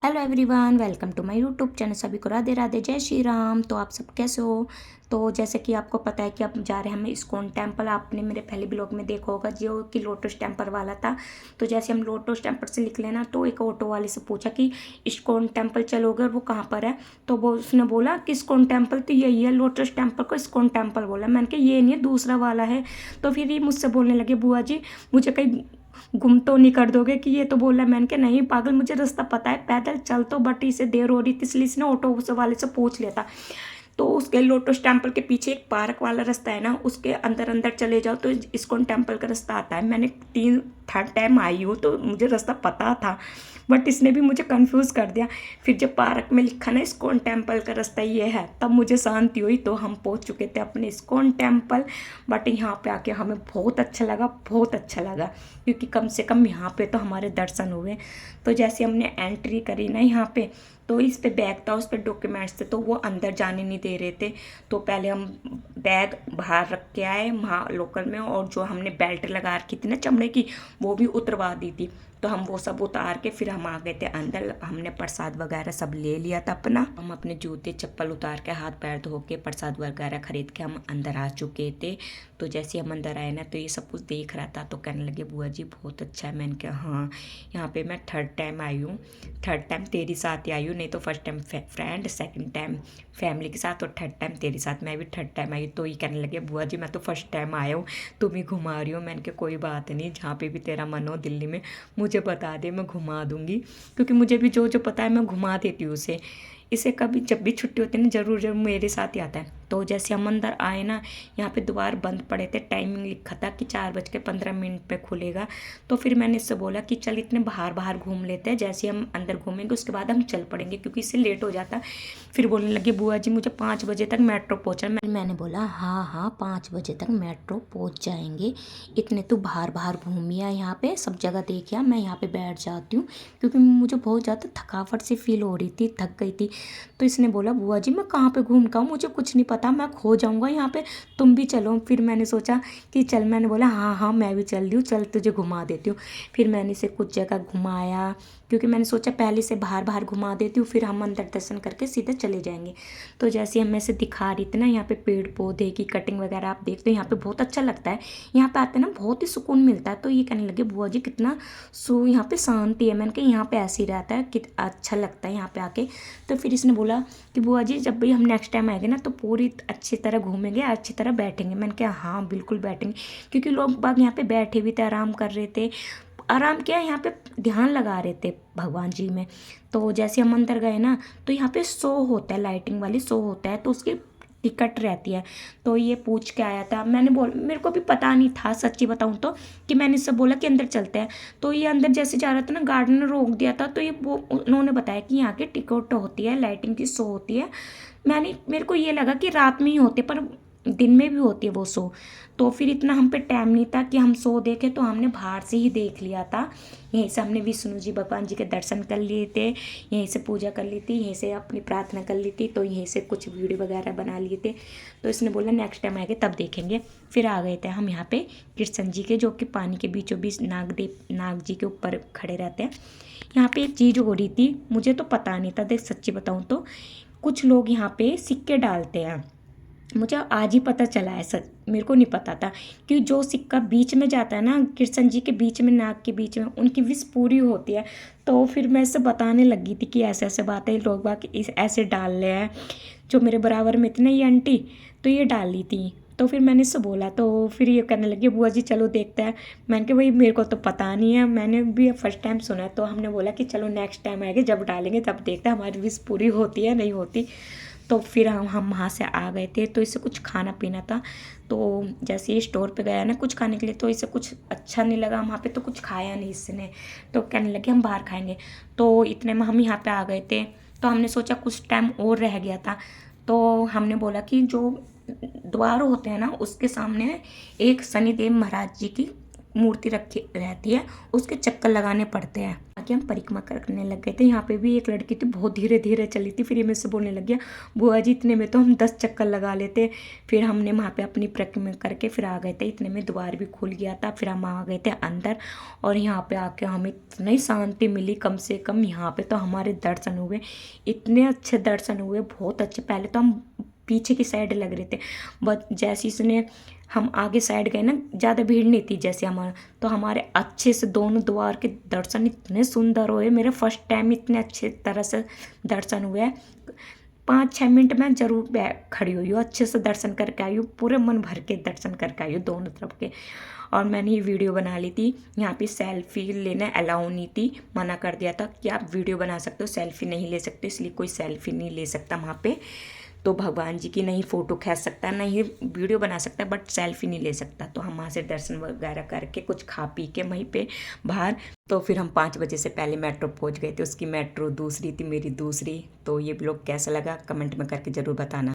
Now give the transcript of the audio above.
Hello everyone, welcome to my YouTube channel. सभी को राधे राधे, जय श्री राम। तो आप सब कैसे हो? तो जैसे कि आपको पता है कि अब जा रहे हैं हम इस्कॉन टेम्पल। आपने मेरे पहले ब्लॉग में देखा होगा जो कि लोटस टेम्पल वाला था। तो जैसे हम लोटस टेम्पल से निकले ना, तो एक ऑटो वाले से पूछा कि इस्कॉन टेम्पल चलोगे, और वो कहाँ पर है। तो वो उसने बोला कि इस्कॉन टेम्पल तो यही है, लोटस टेम्पल को इस्कॉन टेम्पल बोला। मैंने कहा ये नहीं है, दूसरा वाला है। तो फिर ये मुझसे बोलने लगे, बुआ जी मुझे कहीं गुम तो नहीं कर दोगे कि ये तो बोल रहा है। मैंने कहा नहीं पागल, मुझे रास्ता पता है, पैदल चल। तो बट इसे देर हो रही थी, इसलिए इसने ऑटो वाले से पूछ लिया था। तो उसके लोटस टेम्पल के पीछे एक पार्क वाला रास्ता है ना, उसके अंदर अंदर चले जाओ तो इस्कॉन टेम्पल का रास्ता आता है। मैंने थर्ड टाइम आई हूँ तो मुझे रास्ता पता था, बट इसने भी मुझे कंफ्यूज कर दिया। फिर जब पार्क में लिखा ना इस्कॉन टेम्पल का रास्ता ये है, तब मुझे शांति हुई। तो हम पहुँच चुके थे अपने इस्कॉन टेम्पल। बट यहाँ पे आके हमें बहुत अच्छा लगा, बहुत अच्छा लगा, क्योंकि कम से कम यहाँ पे तो हमारे दर्शन हुए। तो जैसे हमने एंट्री करी ना यहाँ पे, तो इस पे बैग था, उस पर डॉक्यूमेंट्स थे, तो वो अंदर जाने नहीं दे रहे थे। तो पहले हम बैग बाहर रख के आए वहाँ लोकल में, और जो हमने बेल्ट लगा रखी थी ना चमड़े की, वो भी उतरवा दी थी। तो हम वो सब उतार के फिर हम आ गए थे अंदर। हमने प्रसाद वगैरह सब ले लिया था अपना। हम अपने जूते चप्पल उतार के हाथ पैर धो के प्रसाद वगैरह खरीद के हम अंदर आ चुके थे। तो जैसे हम अंदर आए ना, तो ये सब कुछ देख रहा था, तो कहने लगे बुआ जी बहुत अच्छा है। मैंने कहा हाँ, यहाँ पे मैं थर्ड टाइम आई हूँ। थर्ड टाइम तेरे साथ ही आई हूँ, नहीं तो first time friend, second time family के साथ, और थर्ड टाइम तेरे साथ। मैं भी थर्ड टाइम आई। तो ये कहने लगे बुआ जी मैं तो फर्स्ट टाइम आया हूँ, तुम ही घुमा रही हो। मैंने कहा कोई बात नहीं, जहाँ पे भी तेरा मन हो दिल्ली में मुझे बता दे, मैं घुमा दूँगी। क्योंकि मुझे भी जो जो पता है मैं घुमा देती हूँ उसे। इसे कभी जब भी छुट्टी होती है ना, ज़रूर ज़रूर मेरे साथ ही आता है। तो जैसे हम अंदर आए ना, यहाँ पे द्वार बंद पड़े थे, टाइमिंग लिखा था कि 4:15 पे खुलेगा। तो फिर मैंने इससे बोला कि चल इतने बाहर बाहर घूम लेते हैं, जैसे हम अंदर घूमेंगे उसके बाद हम चल पड़ेंगे, क्योंकि इससे लेट हो जाता। फिर बोलने लगे बुआ जी मुझे 5 बजे तक मेट्रो पहुँचना। मैंने बोला हाँ हाँ, 5 बजे तक मेट्रो पहुँच जाएंगे। इतने तो बाहर बाहर घूमिया, यहाँ पे सब जगह देखिया, मैं यहाँ पे बैठ जाती हूँ, क्योंकि मुझे बहुत ज़्यादा थकावट सी फील हो रही थी, थक गई थी। तो इसने बोला बुआ जी मैं कहाँ पे घूम का हूँ, मुझे कुछ नहीं पता, मैं खो जाऊँगा यहाँ पे, तुम भी चलो। फिर मैंने सोचा कि चल, मैंने बोला हाँ हाँ मैं भी चल रही हूँ, चल तुझे घुमा देती हूँ। फिर मैंने इसे कुछ जगह घुमाया, क्योंकि मैंने सोचा पहले से बाहर बाहर घुमा देती हूँ, फिर हम अंदर दर्शन करके सीधे चले जाएंगे। तो जैसे हम ऐसे दिखा रही थी ना, यहाँ पे पेड़ पौधे की कटिंग वगैरह आप देखते हो, यहाँ पे बहुत अच्छा लगता है। यहाँ पे आते ना बहुत ही सुकून मिलता है। तो ये कहने लगे बुआ जी कितना यहाँ पे शांति है। मैंने कहा यहाँ पे ऐसे ही रहता है, कि अच्छा लगता है यहाँ पे आके। तो फिर इसने बोला कि बुआ जी जब भी हम नेक्स्ट टाइम आएंगे ना, तो पूरी अच्छी तरह घूमेंगे, अच्छी तरह बैठेंगे। मैंने कहा हाँ बिल्कुल बैठेंगे, क्योंकि लोग बाग यहाँ पे बैठे भी थे, आराम कर रहे थे। आराम किया, यहाँ पे ध्यान लगा रहे थे भगवान जी में। तो जैसे हम अंदर गए ना, तो यहाँ पे शो होता है, लाइटिंग वाली शो होता है, तो उसकी टिकट रहती है। तो ये पूछ के आया था। मेरे को भी पता नहीं था सच्ची बताऊँ तो, कि मैंने इससे बोला कि अंदर चलते हैं। तो ये अंदर जैसे जा रहा था ना, गार्डन ने रोक दिया था। तो ये वो उन्होंने बताया कि यहाँ की टिकट होती है, लाइटिंग की शो होती है। मेरे को ये लगा कि रात में ही होती है, पर दिन में भी होती है वो शो। तो फिर इतना हम पे टाइम नहीं था कि हम शो देखें, तो हमने बाहर से ही देख लिया था। यहीं से हमने विष्णु जी भगवान जी के दर्शन कर लिए थे, यहीं से पूजा कर ली थी, यहीं से अपनी प्रार्थना कर ली थी। तो यहीं से कुछ वीडियो वगैरह बना लिए थे। तो इसने बोला नेक्स्ट टाइम आएंगे तब देखेंगे। फिर आ गए थे हम यहाँ पे कृष्ण जी के, जो कि पानी के बीचों बीच नाग जी के ऊपर खड़े रहते हैं। यहाँ पे एक चीज़ हो रही थी, मुझे तो पता नहीं था, देख सच्ची बताऊँ तो कुछ लोग यहाँ पे सिक्के डालते हैं। मुझे आज ही पता चला है, सच मेरे को नहीं पता था कि जो सिक्का बीच में जाता है ना, कृष्ण जी के बीच में, नाग के बीच में, उनकी विश पूरी होती है। तो फिर मैं इससे बताने लगी थी कि ऐसे ऐसे बातें लोग बाकी इस ऐसे डाल रहे हैं। जो मेरे बराबर में थी ना ये आंटी, तो ये डाल ली थी। तो फिर मैंने इससे बोला, तो फिर ये करने लगी बुआ जी चलो देखते हैं। मैंने कहा भाई मेरे को तो पता नहीं है, मैंने भी फर्स्ट टाइम सुना है। तो हमने बोला कि चलो नेक्स्ट टाइम आएंगे, जब डालेंगे तब देखते हैं हमारी विश पूरी होती है नहीं होती। तो फिर हम वहाँ से आ गए थे। तो इसे कुछ खाना पीना था। तो जैसे ये स्टोर पे गया ना कुछ खाने के लिए, तो इसे कुछ अच्छा नहीं लगा वहाँ पे, तो कुछ खाया नहीं इसने। तो कहने लगे हम बाहर खाएंगे। तो इतने में हम यहाँ पे आ गए थे। तो हमने सोचा कुछ टाइम और रह गया था। तो हमने बोला कि जो द्वार होते हैं ना, उसके सामने एक शनिदेव महाराज जी की मूर्ति रखी रहती है उसके चक्कर लगाने पड़ते हैं। ताकि हम परिक्रमा करने लग गए थे। यहाँ पे भी एक लड़की थी, बहुत धीरे धीरे चली थी। फिर ये मेरे से बोलने लग गया, बुआ जी इतने में तो हम 10 चक्कर लगा लेते। फिर हमने वहाँ पे अपनी परिक्रमा करके फिर आ गए थे। इतने में द्वार भी खुल गया था। फिर हम आ गए थे अंदर और यहाँ पे आके हमें इतनी शांति मिली। कम से कम यहाँ पे तो हमारे दर्शन हुए, इतने अच्छे दर्शन हुए, बहुत अच्छे। पहले तो हम पीछे की साइड लग रहे थे, बट जैसे इसने हम आगे साइड गए ना, ज़्यादा भीड़ नहीं थी जैसे हमारा, तो हमारे अच्छे से दोनों द्वार के दर्शन इतने सुंदर हुए। मेरे फर्स्ट टाइम इतने अच्छे तरह से दर्शन हुए। 5-6 मिनट में जरूर खड़ी हुई हूँ, अच्छे से दर्शन करके आई हूँ, पूरे मन भर के दर्शन करके आई हूँ दोनों तरफ के। और मैंने ये वीडियो बना ली थी। यहाँ पे सेल्फी लेना अलाउ नहीं थी, मना कर दिया था कि आप वीडियो बना सकते हो, सेल्फी नहीं ले सकते, इसलिए कोई सेल्फी नहीं ले सकता वहाँ पे। तो भगवान जी की नहीं फ़ोटो खींच सकता, नहीं वीडियो बना सकता, बट सेल्फी नहीं ले सकता। तो हम वहाँ से दर्शन वगैरह करके कुछ खा पी के वहीं पे बाहर, तो फिर हम 5 बजे से पहले मेट्रो पहुँच गए थे। उसकी मेट्रो दूसरी थी, मेरी दूसरी। तो ये ब्लॉग कैसा लगा कमेंट में करके ज़रूर बताना।